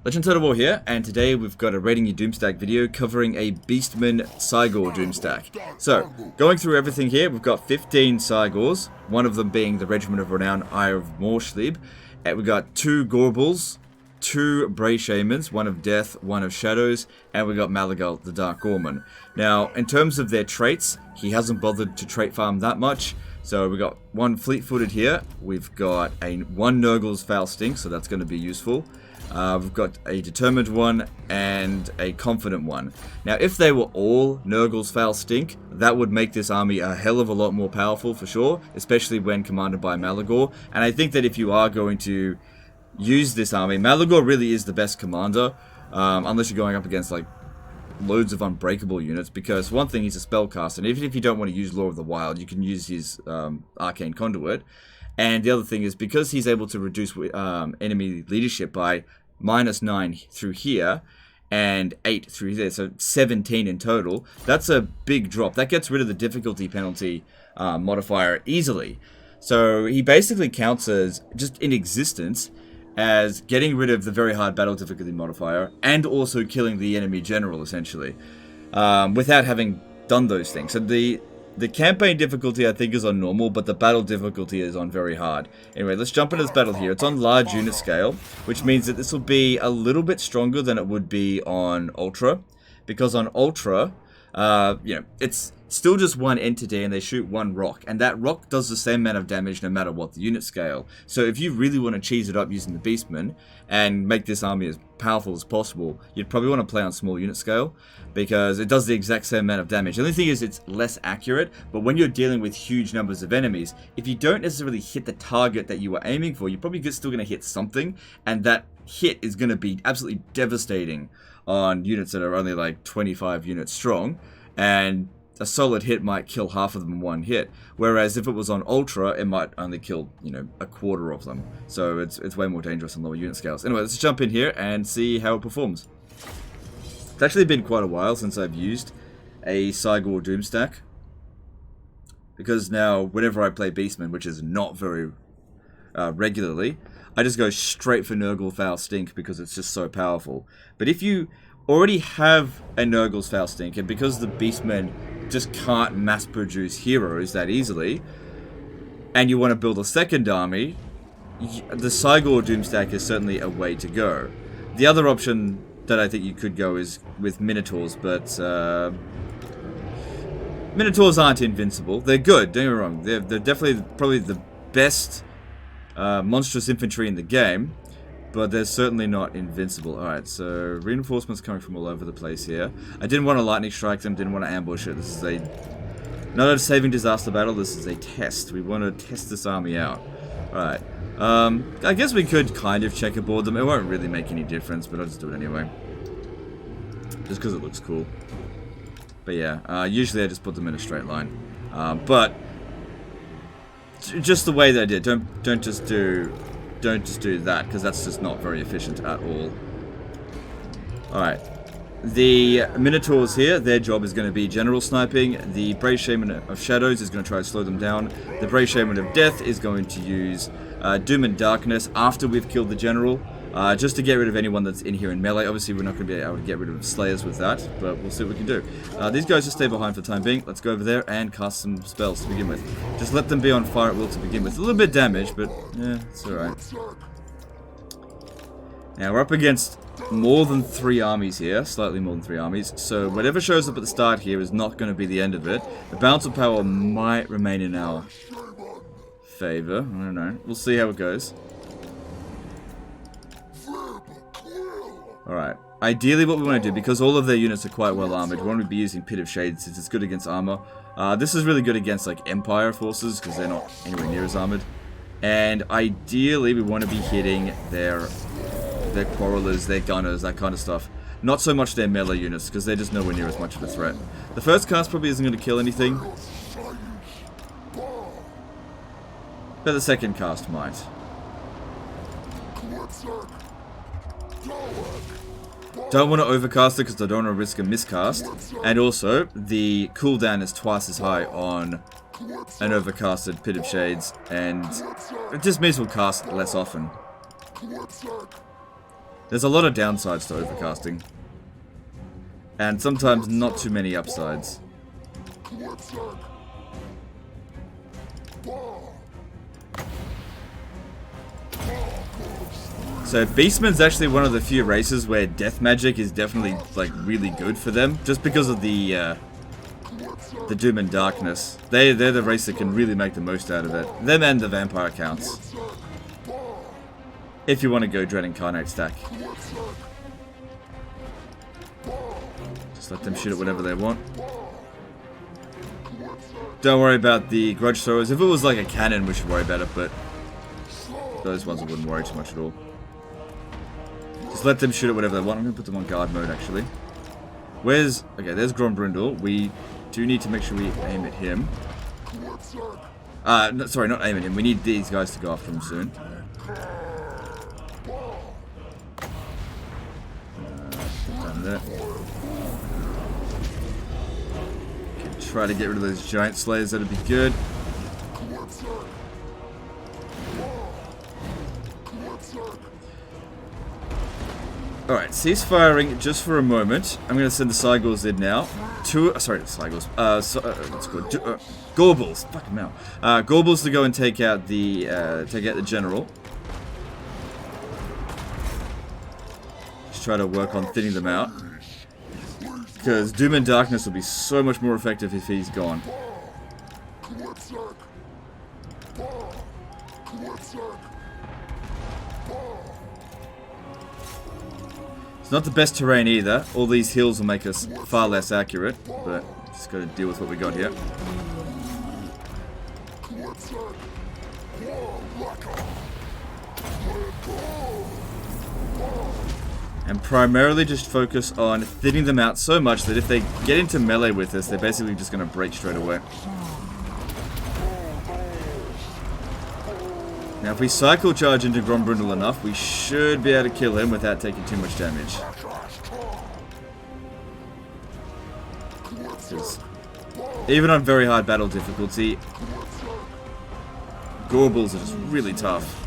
Legend Total War here, and today we've got a rating your Doomstack video covering a Beastman Cygor Doomstack. So, going through everything here, we've got 15 Cygors, one of them being the Regiment of Renown Eye of Morschlieb, and we've got 2 Gorbals, 2 Bray Shamans, one of Death, one of Shadows, and we got Malagal, the Dark Gorman. Now, in terms of their traits, he hasn't bothered to trait farm that much. So we got 1 Fleet-Footed here, we've got one Nurgle's Foul Stink, so that's going to be useful. We've got a Determined one and a Confident one. Now, if they were all Nurgle's Foul Stink, that would make this army a hell of a lot more powerful for sure, especially when commanded by Malagor. And I think that if you are going to use this army, Malagor really is the best commander, unless you're going up against like loads of unbreakable units, because one thing, he's a spellcaster, and even if you don't want to use Law of the Wild, you can use his Arcane Conduit. And the other thing is, because he's able to reduce enemy leadership by -9 through here and 8 through there, so 17 in total, that's a big drop. That gets rid of the difficulty penalty modifier easily. So he basically counts as, just in existence, as getting rid of the very hard battle difficulty modifier and also killing the enemy general, essentially, without having done those things. So the campaign difficulty, I think, is on normal, but the battle difficulty is on very hard. Anyway, let's jump into this battle here. It's on large unit scale, which means that this will be a little bit stronger than it would be on Ultra, because on Ultra, it's still just one entity and they shoot 1 rock, and that rock does the same amount of damage no matter what the unit scale. So if you really want to cheese it up using the Beastman and make this army as powerful as possible, you'd probably want to play on small unit scale, because it does the exact same amount of damage. The only thing is it's less accurate, but when you're dealing with huge numbers of enemies, if you don't necessarily hit the target that you were aiming for, you're probably still going to hit something, and that hit is going to be absolutely devastating on units that are only like 25 units strong, and a solid hit might kill half of them in one hit. Whereas if it was on Ultra, it might only kill, a quarter of them. So it's way more dangerous on lower unit scales. Anyway, let's jump in here and see how it performs. It's actually been quite a while since I've used a Cygor Doomstack, because now whenever I play Beastman, which is not very regularly, I just go straight for Nurgle Foul Stink because it's just so powerful. But if you already have a Nurgle's Foul Stink, and because the Beastmen just can't mass produce heroes that easily, and you want to build a second army, the Cygor Doomstack is certainly a way to go. The other option that I think you could go is with Minotaurs, but Minotaurs aren't invincible. They're good, don't get me wrong. They're definitely probably the best monstrous infantry in the game, but they're certainly not invincible. Alright, so reinforcements coming from all over the place here. I didn't want to lightning strike them, didn't want to ambush it. This is not a saving disaster battle, this is a test. We want to test this army out. Alright, I guess we could kind of checkerboard them. It won't really make any difference, but I'll just do it anyway. Just because it looks cool. But yeah, usually I just put them in a straight line. But just the way that I did, don't just do that, because that's just not very efficient at all. Alright. The Minotaurs here, their job is going to be general sniping. The Bray Shaman of Shadows is going to try to slow them down. The Bray Shaman of Death is going to use Doom and Darkness after we've killed the general, just to get rid of anyone that's in here in melee. Obviously, we're not going to be able to get rid of Slayers with that, but we'll see what we can do. These guys just stay behind for the time being. Let's go over there and cast some spells to begin with. Just let them be on fire at will to begin with. A little bit of damage, but yeah, it's alright. Now, we're up against more than 3 armies here, slightly more than 3 armies, so whatever shows up at the start here is not going to be the end of it. The balance of power might remain in our favor. I don't know. We'll see how it goes. Alright. Ideally what we want to do, because all of their units are quite well armored, we want to be using Pit of Shades since it's good against armor. This is really good against like Empire forces, because they're not anywhere near as armored. And ideally we want to be hitting their quarrelers, their gunners, that kind of stuff. Not so much their melee units, because they're just nowhere near as much of a threat. The first cast probably isn't going to kill anything, but the second cast might. Don't want to overcast it because I don't want to risk a miscast. And also, the cooldown is twice as high on an overcasted Pit of Shades, and it just means we'll cast less often. There's a lot of downsides to overcasting. And sometimes not too many upsides. So Beastman's actually one of the few races where death magic is definitely like really good for them, just because of the Doom and Darkness. They're the race that can really make the most out of it. Them and the vampire accounts. If you want to go Dread Incarnate stack. Just let them shoot at whatever they want. Don't worry about the grudge throwers. If it was like a cannon, we should worry about it, but those ones I wouldn't worry too much at all. Just let them shoot at whatever they want. I'm going to put them on guard mode, actually. Where's... Okay, there's Grombrindle. We do need to make sure we aim at him. No, sorry, not aim at him. We need these guys to go after him soon. Done there. Okay, try to get rid of those giant slayers. That'd be good. Alright, cease firing just for a moment. I'm going to send the Cygors in now. Sorry, the Cygors. What's it called? Gorbles. Fucking hell. Gorbles to go and take out the general. Just try to work on thinning them out. Because Doom and Darkness will be so much more effective if he's gone. Not the best terrain either. All these hills will make us far less accurate, but just got to deal with what we got here. And primarily just focus on thinning them out so much that if they get into melee with us, they're basically just going to break straight away. Now, if we cycle charge into Grombrindle enough, we should be able to kill him without taking too much damage. Even on very hard battle difficulty, Gorbles are just really tough.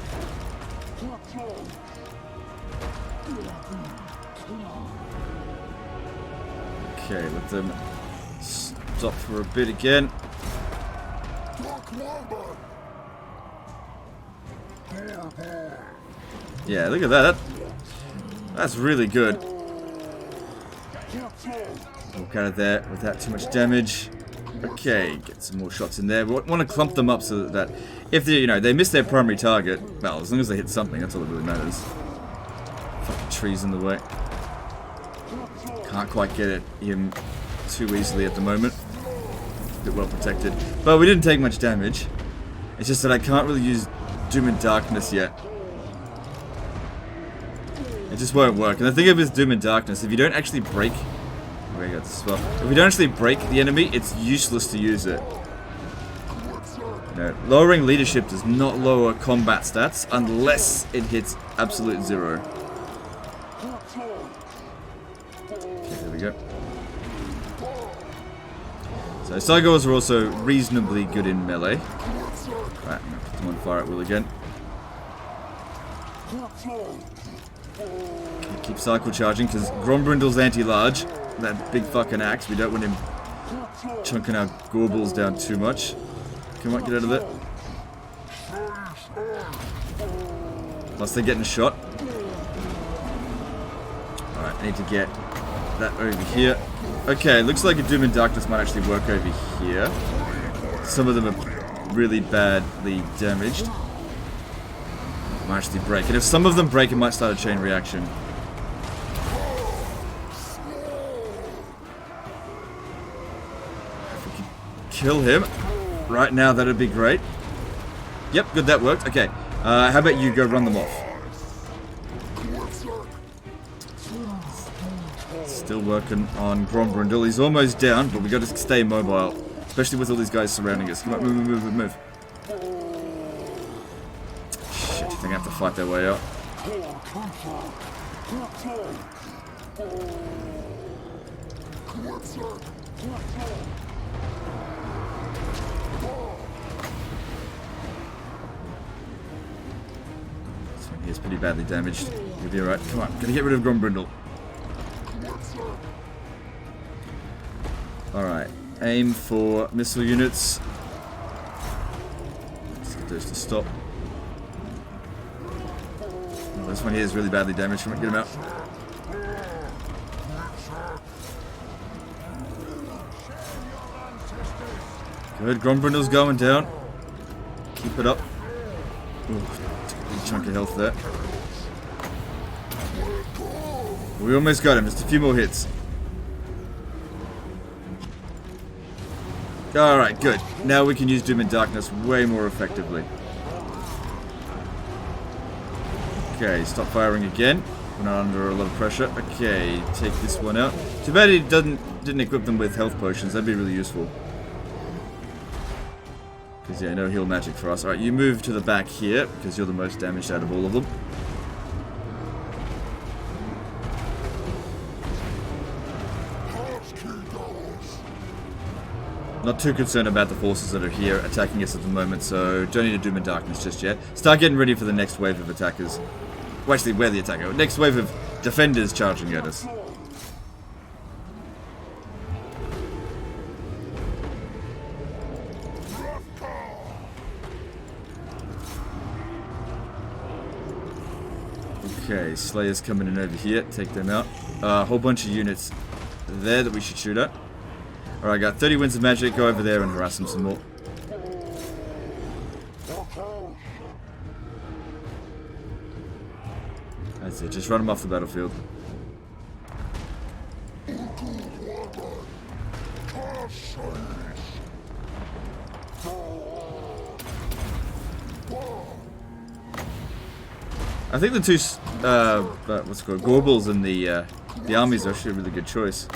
Okay, let them stop for a bit again. Yeah, look at that. That's really good. Walk out of there without too much damage. Okay, get some more shots in there. We want to clump them up so that if they miss their primary target, well, as long as they hit something, that's all that really matters. Fucking trees in the way. Can't quite get him too easily at the moment. A bit well protected. But we didn't take much damage. It's just that I can't really use Doom and Darkness yet. It just won't work. And the thing with Doom and Darkness, if you don't actually break... if we don't actually break the enemy, it's useless to use it. Lowering leadership does not lower combat stats unless it hits absolute zero. Okay, there we go. So Cygors are also reasonably good in melee. Right, I'm gonna put them on fire at will again. Keep cycle charging because Grombrindle's anti-large. That big fucking axe. We don't want him chunking our Gorbles down too much. Come on, get out of there. Unless they're getting shot. Alright, I need to get that over here. Okay, looks like a Doom and Darkness might actually work over here. Some of them are really badly damaged. Might actually break. And if some of them break, it might start a chain reaction. If we can kill him right now, that'd be great. Yep, good, that worked. Okay, how about you go run them off? Still working on Grombrindle. He's almost down, but we got to stay mobile. Especially with all these guys surrounding us. Come on, move. Shit, I think I have to fight their way out. Here's pretty badly damaged. You'll be alright. Come on, gotta get rid of Grombrindle. Alright, aim for missile units. Let's get those to stop. Oh, this one here is really badly damaged. Come on, get him out. Good, Grombrindle's going down. Keep it up. Ooh, took a big chunk of health there. We almost got him, just a few more hits. Alright, good. Now we can use Doom and Darkness way more effectively. Okay, stop firing again. We're not under a lot of pressure. Okay, take this one out. Too bad he didn't equip them with health potions. That'd be really useful. Because, yeah, no heal magic for us. Alright, you move to the back here, because you're the most damaged out of all of them. Not too concerned about the forces that are here attacking us at the moment, so don't need a Doom and Darkness just yet. Start getting ready for the next wave of attackers. Well, actually, we're the attacker. Next wave of defenders charging at us. Okay, Slayer's coming in over here. Take them out. A whole bunch of units there that we should shoot at. Alright, got 30 winds of magic. Go over there and harass them some more. That's it. Just run them off the battlefield. I think the two, what's it called, Gorbles and the armies are actually a really good choice.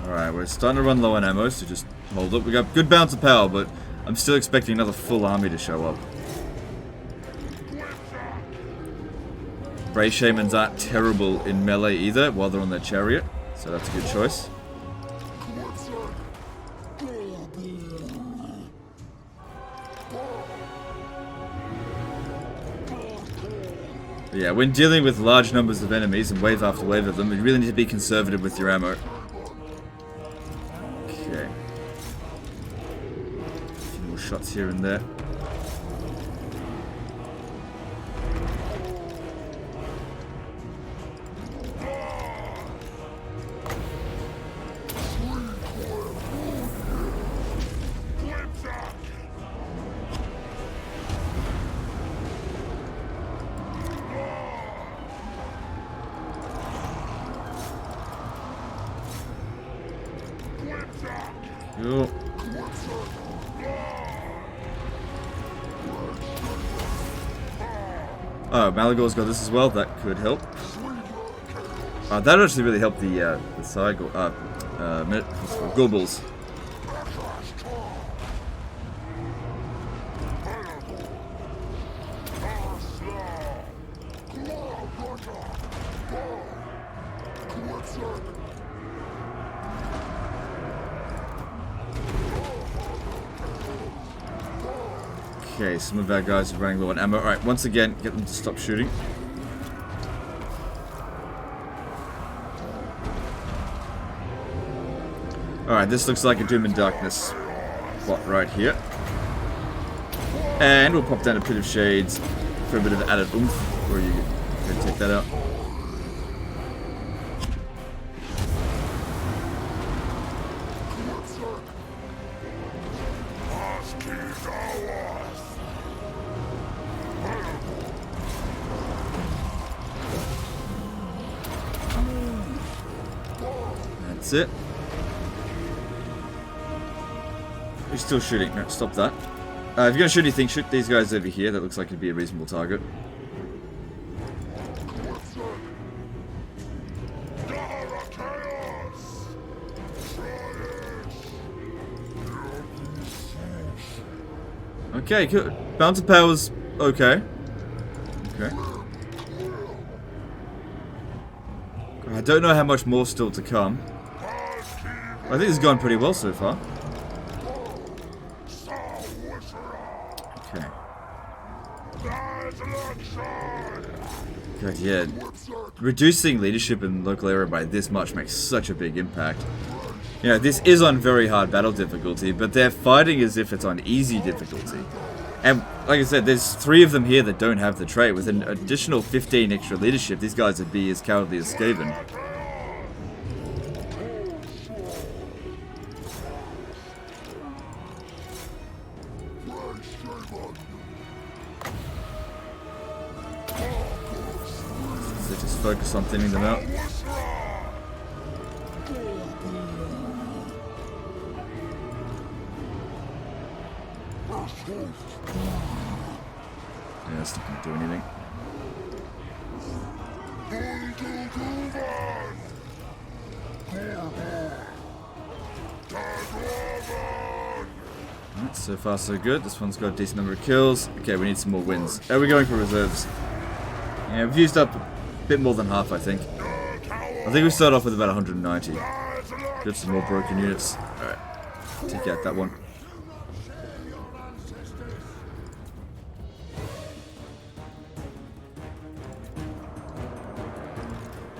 Alright, we're starting to run low on ammo, so just hold up. We got good bounce of power, but I'm still expecting another full army to show up. Brave Shamans aren't terrible in melee either while they're on their chariot, so that's a good choice. But yeah, when dealing with large numbers of enemies and wave after wave of them, you really need to be conservative with your ammo. Okay. A few more shots here and there. Yo. Oh, Malagor's got this as well. That could help. That actually really helped the Cygor, Gobbles. Okay, some of our guys are running low on ammo. Alright, once again, get them to stop shooting. Alright, this looks like a Doom and Darkness spot right here. And we'll pop down a Pit of Shades for a bit of added oomph, where you can take that out. That's it. You're still shooting. No, stop that. If you're gonna shoot anything, shoot these guys over here. That looks like it'd be a reasonable target. Okay, good. Bounce of power's okay. Okay. I don't know how much more still to come. I think this has gone pretty well so far. Okay. God, yeah. Reducing leadership in the local area by this much makes such a big impact. You know, this is on very hard battle difficulty, but they're fighting as if it's on easy difficulty. And like I said, there's 3 of them here that don't have the trait. With an additional 15 extra leadership, these guys would be as cowardly as Skaven. So just focus on thinning them out. Yeah, it's not going to do anything. Alright, so far so good. This one's got a decent number of kills. Okay, we need some more wins. Are we going for reserves? Yeah, we've used up a bit more than half, I think. I think we start off with about 190. Get some more broken units. Alright, take out that one.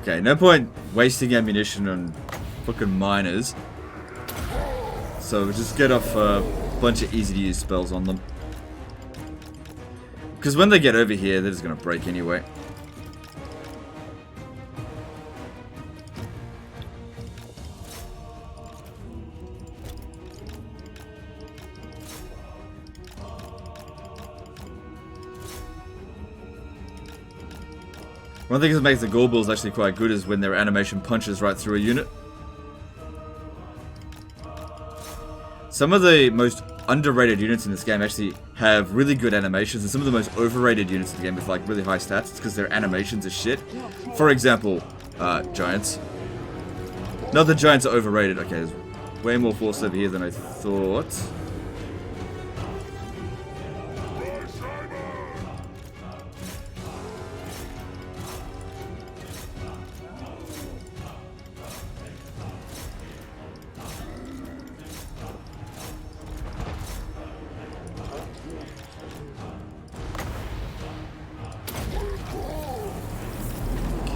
Okay, no point wasting ammunition on fucking miners. So just get off a bunch of easy to use spells on them. Because when they get over here, they're just going to break anyway. One thing that makes the Gorbals actually quite good is when their animation punches right through a unit. Some of the most underrated units in this game actually have really good animations, and some of the most overrated units in the game with like really high stats, it's because their animations are shit. For example, Giants. Not that Giants are overrated. Okay, there's way more force over here than I thought.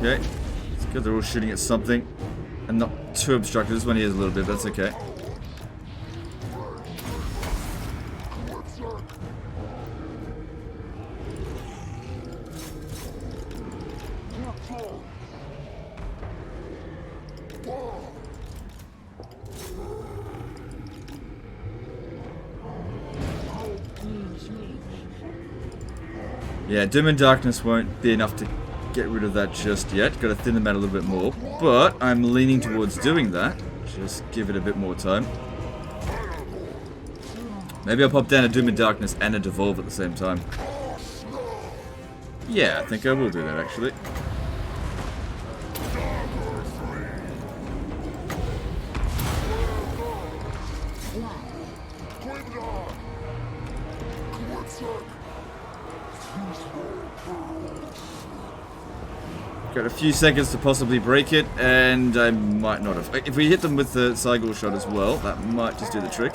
Okay, it's good they're all shooting at something and not too obstructive. This one here is a little bit, but that's okay. Yeah, Doom and Darkness won't be enough to get rid of that just yet. Gotta thin them out a little bit more. But I'm leaning towards doing that. Just give it a bit more time. Maybe I'll pop down a Doom and Darkness and a Devolve at the same time. Yeah, I think I will do that actually. Got a few seconds to possibly break it, and I might not have. If we hit them with the Cygor shot as well, that might just do the trick.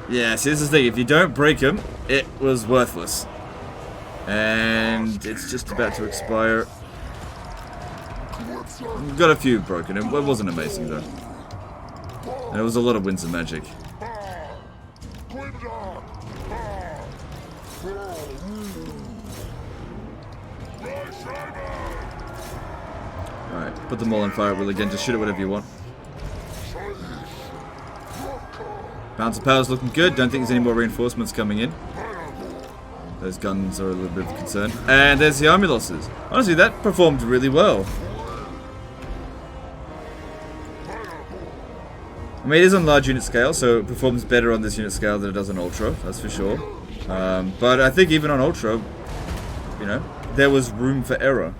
Yeah, see, this is the thing. If you don't break them, it was worthless. And it's just about to expire. Got a few broken. It wasn't amazing, though. And it was a lot of Winds of Magic. Alright, put them all on fire at will again. Just shoot it whatever you want. Balance of power's looking good. Don't think there's any more reinforcements coming in. Those guns are a little bit of a concern. And there's the army losses. Honestly, that performed really well. I mean, it is on large unit scale, so it performs better on this unit scale than it does on Ultra, that's for sure. But I think even on Ultra, you know, there was room for error.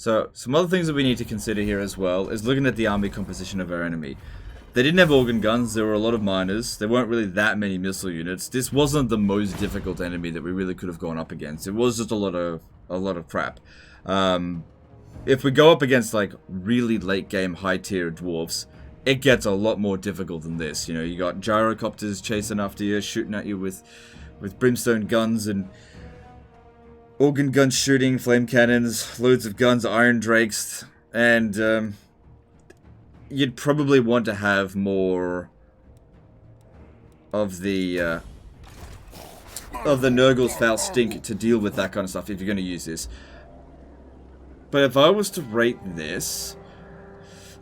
So, some other things that we need to consider here as well is looking at the army composition of our enemy. They didn't have organ guns, there were a lot of miners, there weren't really that many missile units. This wasn't the most difficult enemy that we really could have gone up against. It was just a lot of crap. If we go up against like really late game high tier dwarfs, it gets a lot more difficult than this. You know, you got gyrocopters chasing after you, shooting at you with brimstone guns and organ guns shooting, flame cannons, loads of guns, iron drakes, and you'd probably want to have more of the Nurgle's foul stink to deal with that kind of stuff if you're going to use this. But if I was to rate this,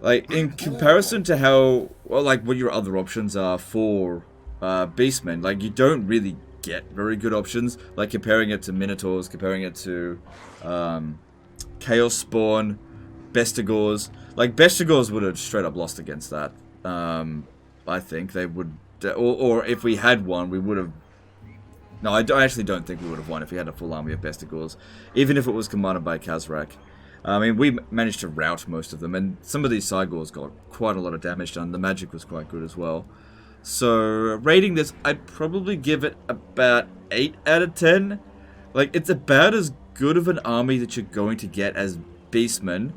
like in comparison to how, well, like what your other options are for Beastmen, like you don't really get very good options. Like comparing it to Minotaurs, comparing it to Chaos Spawn, Bestigors. Like Bestigors would have straight up lost against that. I think they would, or if we had one, we would have. No, I actually don't think we would have won if we had a full army of Bestigors, even if it was commanded by Kazrak. I mean, we managed to rout most of them, and some of these Cygors got quite a lot of damage done. The magic was quite good as well. So, rating this, I'd probably give it about 8 out of 10. Like, it's about as good of an army that you're going to get as Beastmen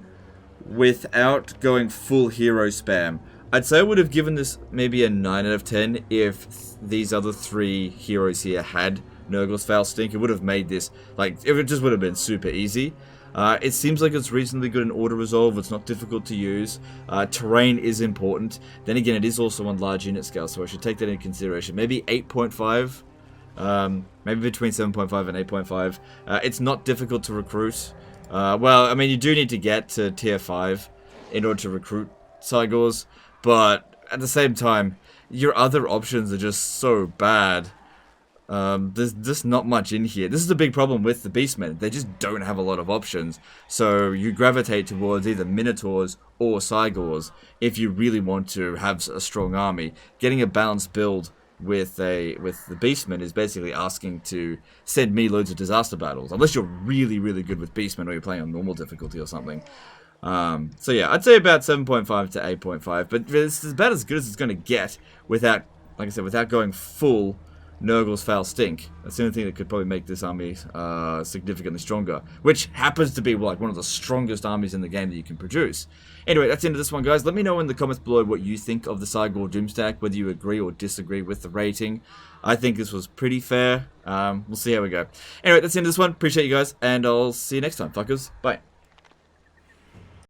without going full hero spam. I'd say I would have given this maybe a 9 out of 10 if these other 3 heroes here had Nurgle's Foul Stink. It would have made this, like, it just would have been super easy. It seems like it's reasonably good in auto resolve. It's not difficult to use. Terrain is important. Then again, it is also on large unit scale, so I should take that into consideration. Maybe 8.5. Maybe between 7.5 and 8.5. It's not difficult to recruit. Well, I mean, you do need to get to tier 5 in order to recruit Cygors, but at the same time, your other options are just so bad. There's just not much in here. This is the big problem with the Beastmen. They just don't have a lot of options. So you gravitate towards either Minotaurs or Cygors if you really want to have a strong army. Getting a balanced build with the Beastmen is basically asking to send me loads of disaster battles. Unless you're really, really good with Beastmen or you're playing on normal difficulty or something. So yeah, I'd say about 7.5 to 8.5. But it's about as good as it's going to get without, like I said, without going full Nurgle's Foul Stink. That's the only thing that could probably make this army significantly stronger, which happens to be like one of the strongest armies in the game that you can produce. Anyway, that's the end of this one, guys. Let me know in the comments below what you think of the Cygor Doomstack, whether you agree or disagree with the rating. I think this was pretty fair. We'll see how we go. Anyway, that's the end of this one. Appreciate you guys, and I'll see you next time, fuckers. Bye.